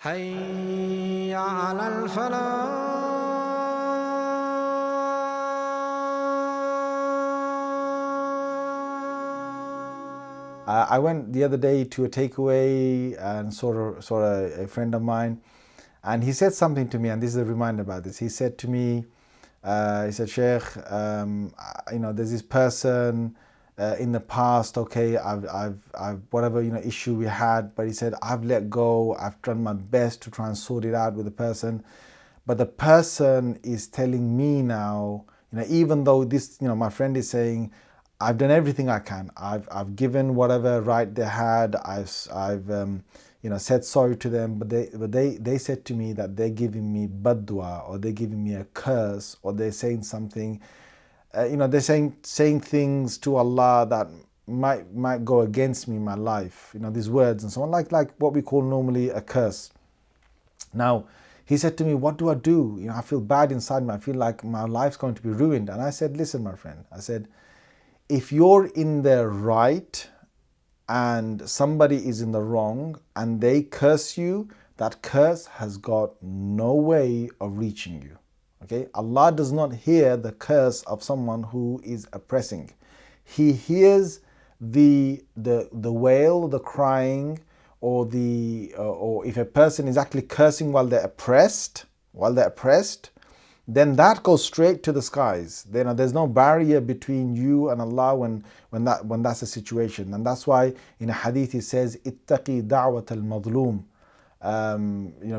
حي على الفلاح. I went the other day to a takeaway and saw a friend of mine, and he said something to me, and this is a reminder about this. He said to me, he said, Sheikh, there's this person in the past. Okay, I've whatever issue we had, but he said I've let go. I've done my best to try and sort it out with the person, but the person is telling me now, even though this, my friend is saying, I've done everything I can. I've given whatever right they had. I've said sorry to them, but they said to me that they're giving me badwa, or they're giving me a curse, or they're saying something. They're saying things to Allah that might go against me in my life. These words and so on, like what we call normally a curse. Now, he said to me, what do I do? I feel bad inside me. I feel like my life's going to be ruined. And I said, listen, my friend. I said, if you're in the right and somebody is in the wrong and they curse you, that curse has got no way of reaching you. Okay? Allah does not hear the curse of someone who is oppressing. He hears the wail, the crying, or if a person is actually cursing while they're oppressed, then that goes straight to the skies. There's no barrier between you and Allah when that's a situation. And that's why in a hadith it says, ittaqi da'wat al-madlum.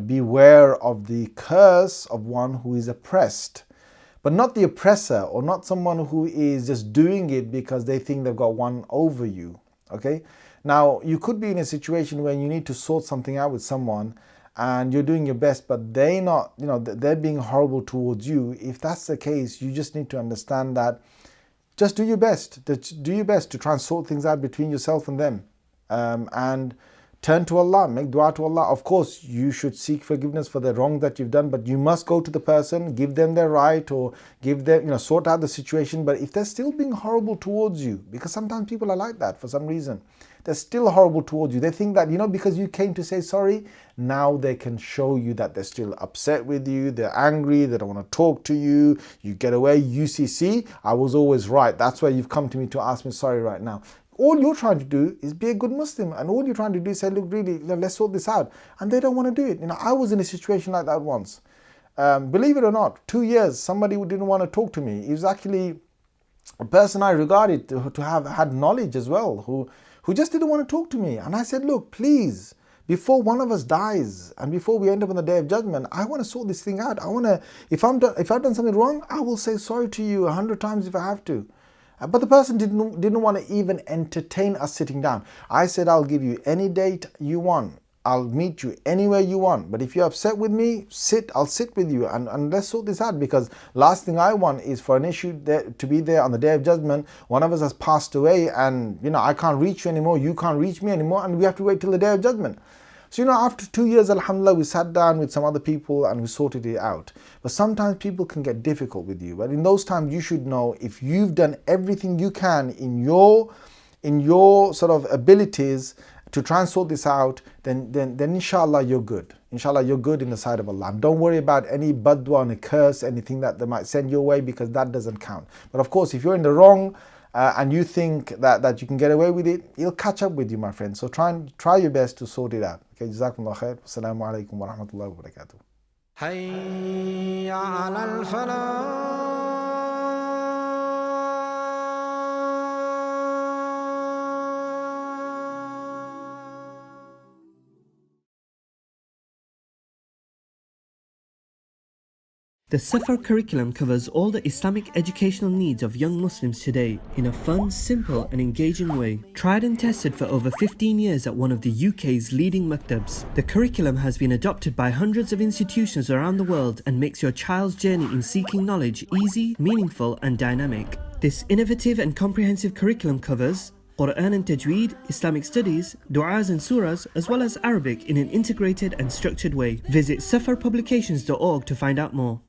Beware of the curse of one who is oppressed. But not the oppressor, or not someone who is just doing it because they think they've got one over you. Okay? Now, you could be in a situation where you need to sort something out with someone, and you're doing your best, but they're being horrible towards you. If that's the case, you just need to understand that just do your best. Do your best to try and sort things out between yourself and them. And turn to Allah, make dua to Allah. Of course, you should seek forgiveness for the wrong that you've done, but you must go to the person, give them their right, or give them, sort out the situation. But if they're still being horrible towards you, because sometimes people are like that for some reason, they're still horrible towards you. They think that, because you came to say sorry, now they can show you that they're still upset with you, they're angry, they don't want to talk to you, you get away, see, I was always right. That's why you've come to me to ask me sorry right now. All you're trying to do is be a good Muslim, and all you're trying to do is say, look, really, let's sort this out. And they don't want to do it. I was in a situation like that once. Believe it or not, 2 years, somebody who didn't want to talk to me. He was actually a person I regarded to have had knowledge as well, who just didn't want to talk to me. And I said, look, please, before one of us dies and before we end up on the Day of Judgment, I want to sort this thing out. If I've done something wrong, I will say sorry to you 100 times if I have to. But the person didn't want to even entertain us sitting down. I said, I'll give you any date you want. I'll meet you anywhere you want. But if you're upset with me, I'll sit with you and let's sort this out. Because last thing I want is for an issue to be there on the Day of Judgment. One of us has passed away and I can't reach you anymore, you can't reach me anymore, and we have to wait till the Day of Judgment. So after 2 years, alhamdulillah, we sat down with some other people and we sorted it out. But sometimes people can get difficult with you. But in those times, you should know, if you've done everything you can in your sort of abilities to try and sort this out, then inshallah you're good. Inshallah you're good in the sight of Allah. And don't worry about any badwa and a curse, anything that they might send your way, because that doesn't count. But of course, if you're in the wrong and you think that you can get away with it, he'll catch up with you, my friend. So try your best to sort it out. Okay, Jazakumullah khair. Assalamu alaikum wa rahmatullahi wa barakatuh. حي على الفلاح. The Safar curriculum covers all the Islamic educational needs of young Muslims today in a fun, simple and engaging way. Tried and tested for over 15 years at one of the UK's leading maktabs. The curriculum has been adopted by hundreds of institutions around the world and makes your child's journey in seeking knowledge easy, meaningful and dynamic. This innovative and comprehensive curriculum covers Quran and Tajweed, Islamic studies, du'as and surahs, as well as Arabic in an integrated and structured way. Visit safarpublications.org to find out more.